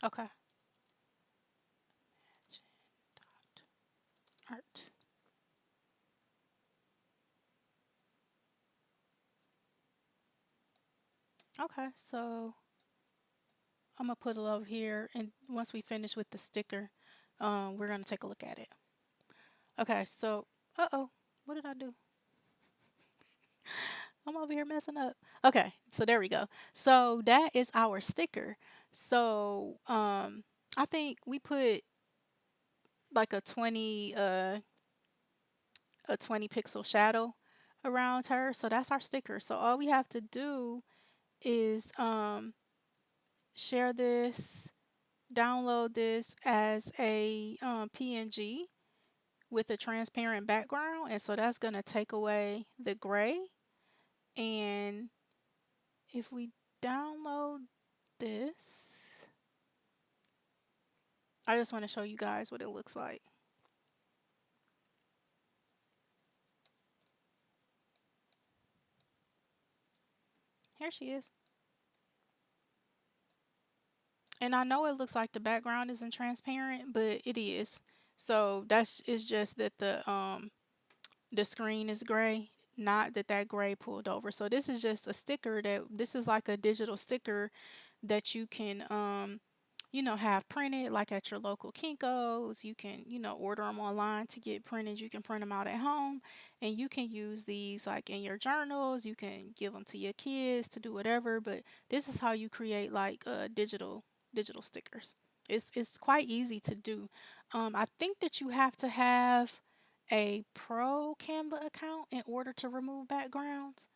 Okay. Art. Okay, so I'm gonna put it over here, and once we finish with the sticker, we're gonna take a look at it. Okay, so, uh-oh, what did I do? I'm over here messing up. Okay, so there we go. So that is our sticker. So, I think we put like a 20 pixel shadow around her. So that's our sticker. So all we have to do is share this, download this as a PNG with a transparent background. And so that's going to take away the gray. And if we download this, I just want to show you guys what it looks like. Here she is. And I know it looks like the background isn't transparent, but it is. So that's it's just that the screen is gray, not that that gray pulled over. So this is just a sticker that this is like a digital sticker that you can have printed like at your local Kinko's. You can, order them online to get printed. You can print them out at home and you can use these like in your journals. You can give them to your kids to do whatever, but this is how you create like digital stickers. It's quite easy to do. I think that you have to have a pro Canva account in order to remove backgrounds,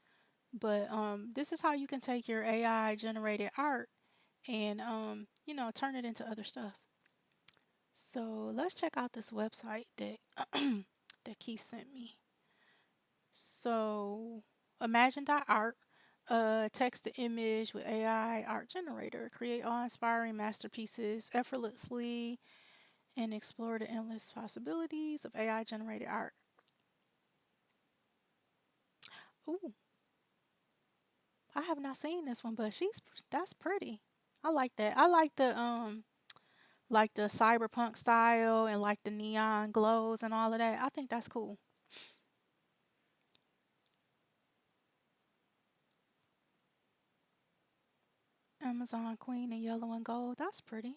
but this is how you can take your AI generated art and turn it into other stuff. So let's check out this website that that Keith sent me. So imagine.art, text to image with AI art generator. Create awe-inspiring masterpieces effortlessly and explore the endless possibilities of AI generated art. Ooh, I have not seen this one, but that's pretty. I like that. I like the cyberpunk style and like the neon glows and all of that. I think that's cool. Amazon Queen in yellow and gold. That's pretty.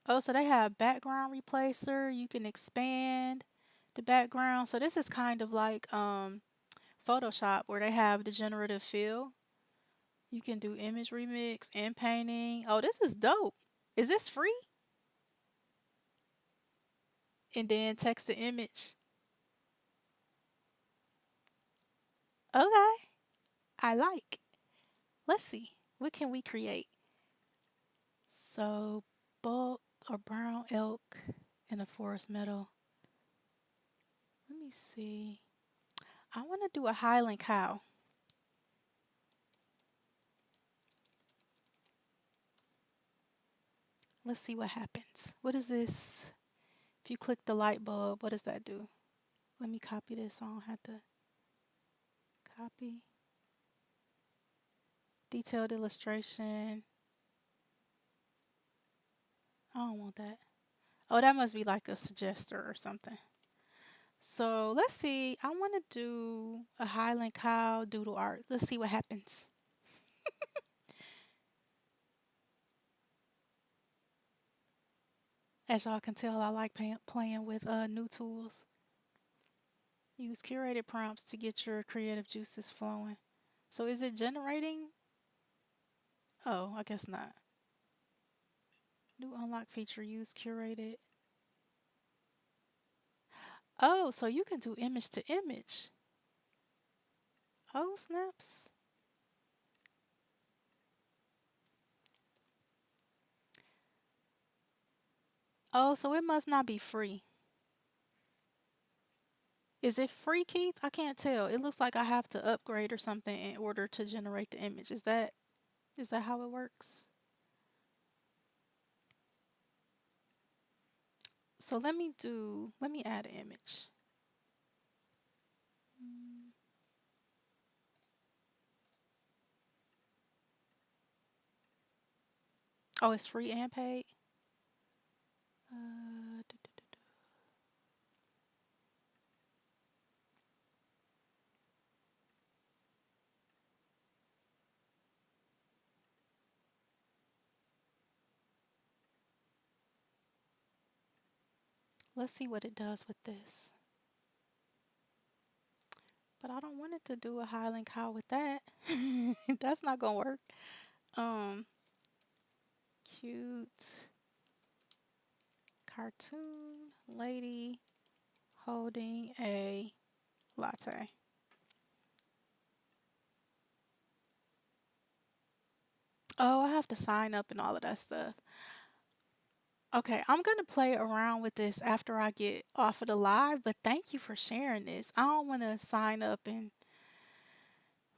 Oh, so they have background replacer. You can expand the background. So this is kind of like Photoshop where they have the generative fill. You can do image remix and painting. Oh, this is dope. Is this free? And then text to image. Okay. I like. Let's see. What can we create? So, bulk or brown elk in a forest meadow. Let me see. I want to do a Highland cow. Let's see what happens. What is this? If you click the light bulb, what does that do? Let me copy this so I don't have to copy. Detailed illustration. I don't want that. Oh, that must be like a suggester or something. So let's see. I want to do a Highland cow doodle art. Let's see what happens. As y'all can tell, I like playing with new tools. Use curated prompts to get your creative juices flowing. So is it generating? Oh, I guess not. New unlock feature, use curated. Oh, so you can do image to image. Oh, snaps. Oh, so it must not be free. Is it free, Keith? I can't tell. It looks like I have to upgrade or something in order to generate the image. Is that how it works? So let me add an image. Mm, Oh, it's free and paid. Du- Let's see what it does with this. But I don't want it to do a Highland cow with that. That's not gonna work. Um, Cute cartoon lady holding a latte. Oh, I have to sign up and all of that stuff. Okay, I'm gonna play around with this after I get off of the live, but thank you for sharing this. I don't want to sign up and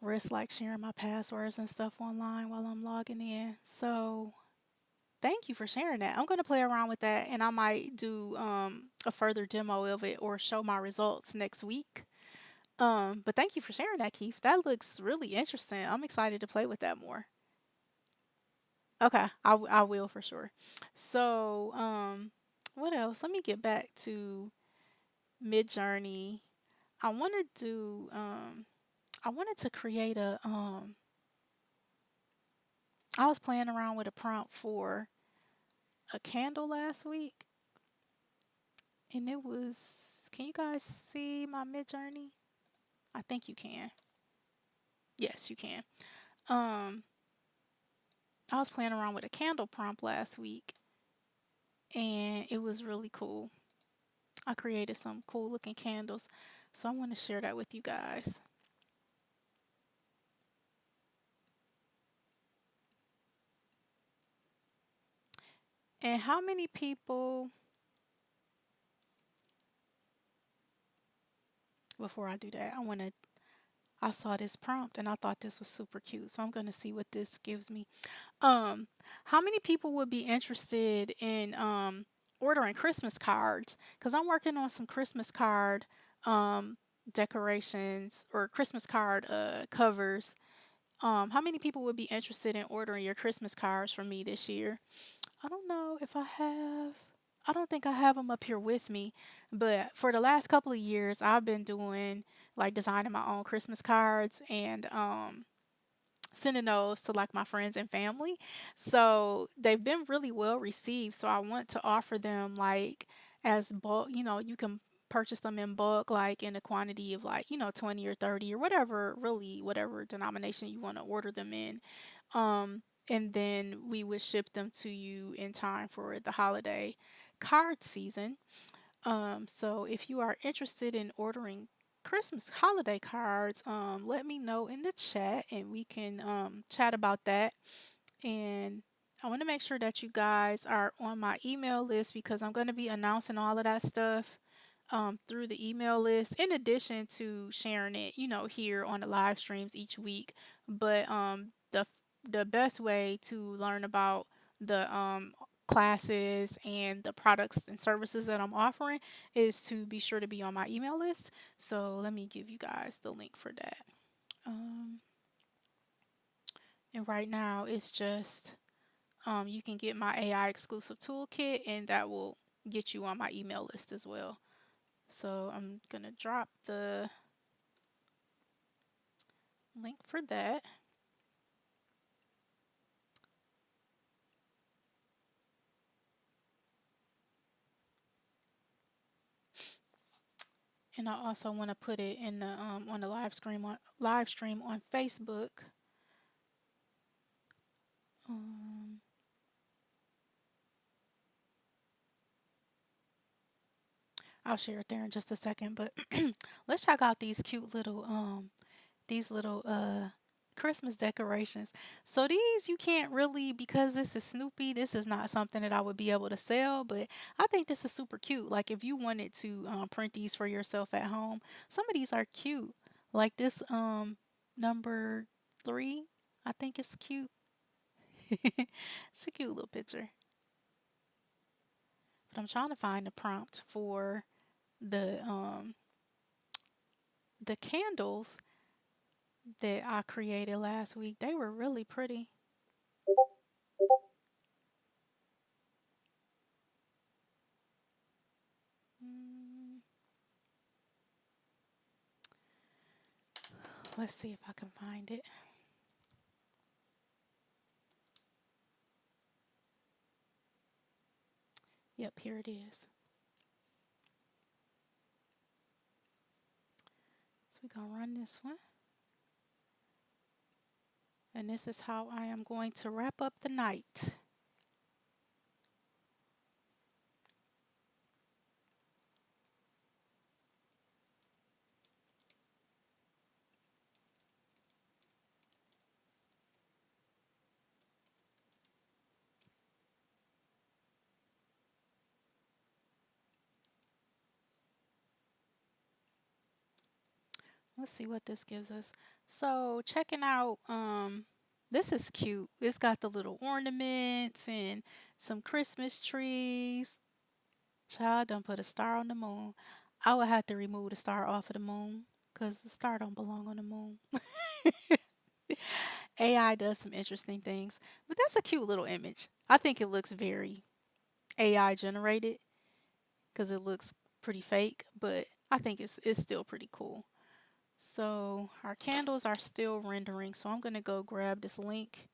risk like sharing my passwords and stuff online while I'm logging in. So thank you for sharing that. I'm gonna play around with that, and I might do a further demo of it or show my results next week. But thank you for sharing that, Keith. That looks really interesting. I'm excited to play with that more. Okay, I will for sure. So, what else? Let me get back to Midjourney. I want to do I wanted to create a I was playing around with a prompt for a candle last week, and it was, can you guys see my Midjourney? I think you can. Yes, you can. Um I was playing around with a candle prompt last week, and it was really cool. I created some cool looking candles. So I want to share that with you guys. And how many people, before I do that, I saw this prompt and I thought this was super cute. So I'm going to see what this gives me. Um, how many people would be interested in ordering Christmas cards? Because I'm working on some Christmas card um, decorations or Christmas card covers. How many people would be interested in ordering your Christmas cards from me this year? I don't know if I have. I don't think I have them up here with me, but for the last couple of years, I've been doing like designing my own Christmas cards and sending those to like my friends and family. So they've been really well received. So I want to offer them like as bulk, you can purchase them in bulk, like in a quantity of like, 20 or 30 or whatever, really, whatever denomination you want to order them in. And then we would ship them to you in time for the holiday card season. So if you are interested in ordering Christmas holiday cards, let me know in the chat and we can chat about that. And I want to make sure that you guys are on my email list because I'm going to be announcing all of that stuff through the email list, in addition to sharing it, here on the live streams each week. But the best way to learn about the classes and the products and services that I'm offering is to be sure to be on my email list. So let me give you guys the link for that. Um, and right now it's just you can get my AI exclusive toolkit, and that will get you on my email list as well. So I'm gonna drop the link for that. And I also want to put it in the on the live stream on Facebook. Um, I'll share it there in just a second, but let's check out these little Christmas decorations. So these you can't really, because this is Snoopy, this is not something that I would be able to sell, but I think this is super cute. Like if you wanted to print these for yourself at home, some of these are cute. Like this number 3, I think it's cute. It's a cute little picture. But I'm trying to find the prompt for the candles that I created last week. They were really pretty. Let's see if I can find it. Yep, here it is. So we're gonna run this one. And this is how I am going to wrap up the night. Let's see what this gives us. So checking out, this is cute. It's got the little ornaments and some Christmas trees. Child done put a star on the moon. I would have to remove the star off of the moon because the star don't belong on the moon. AI does some interesting things, but that's a cute little image. I think it looks very AI generated because it looks pretty fake, but I think it's still pretty cool. So our candles are still rendering, so I'm gonna go grab this link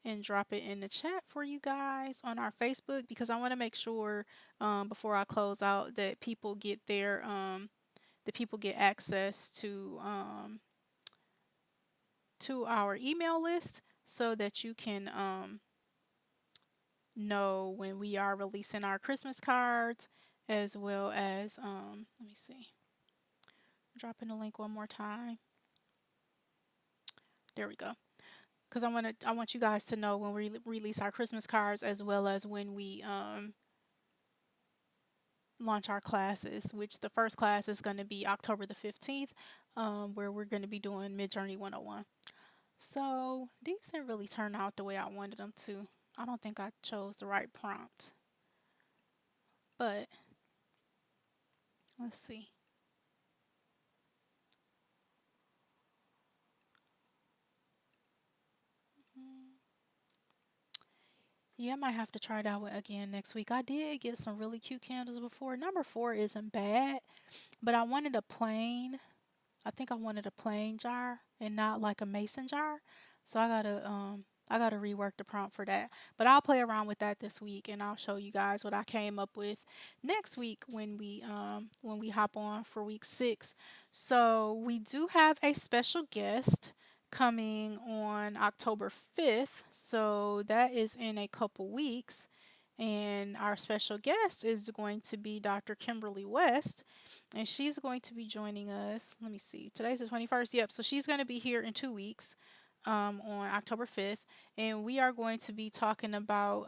and drop it in the chat for you guys on our Facebook because I want to make sure before I close out that people get their that people get access to our email list so that you can know when we are releasing our Christmas cards as well as let me see, dropping the link one more time. There we go. Because I want you guys to know when we release our Christmas cards as well as when we launch our classes, which the first class is going to be October the 15th, where we're going to be doing Midjourney 101. So these didn't really turn out the way I wanted them to. I don't think I chose the right prompt, but let's see. Mm, yeah, I might have to try that one again next week. I did get some really cute candles before. Number four isn't bad, but I wanted a plain. I think I wanted a plain jar and not like a mason jar. So I gotta rework the prompt for that. But I'll play around with that this week and I'll show you guys what I came up with next week when we hop on for week 6. So we do have a special guest coming on October 5th. So that is in a couple weeks. And our special guest is going to be Dr. Kimberly West, and she's going to be joining us. Let me see. Today's the 21st. Yep. So she's going to be here in 2 weeks on October 5th. And we are going to be talking about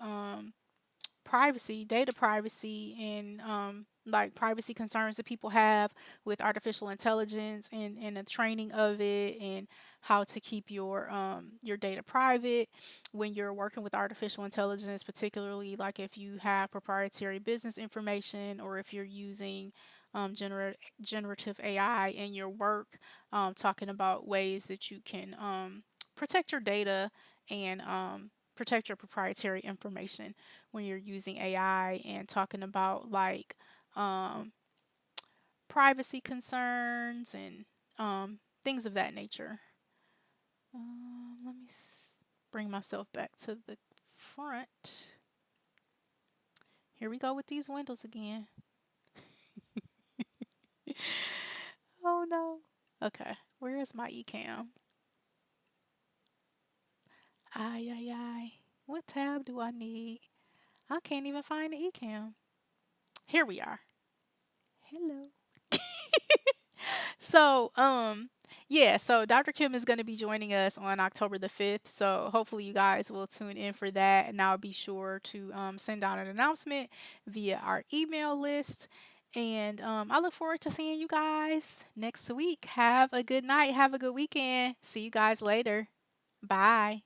privacy, data privacy, and like privacy concerns that people have with artificial intelligence and the training of it, and how to keep your data private when you're working with artificial intelligence, particularly like if you have proprietary business information or if you're using generative AI in your work, talking about ways that you can protect your data and protect your proprietary information when you're using AI, and talking about like um, privacy concerns and things of that nature. Let me bring myself back to the front. Here we go with these windows again. Oh no. Okay, where is my eCam? Ay, ay, ay. What tab do I need? I can't even find the eCam. Here we are. Hello. So, yeah, so Dr. Kim is going to be joining us on October the 5th. So, hopefully, you guys will tune in for that. And I'll be sure to send out an announcement via our email list. And I look forward to seeing you guys next week. Have a good night. Have a good weekend. See you guys later. Bye.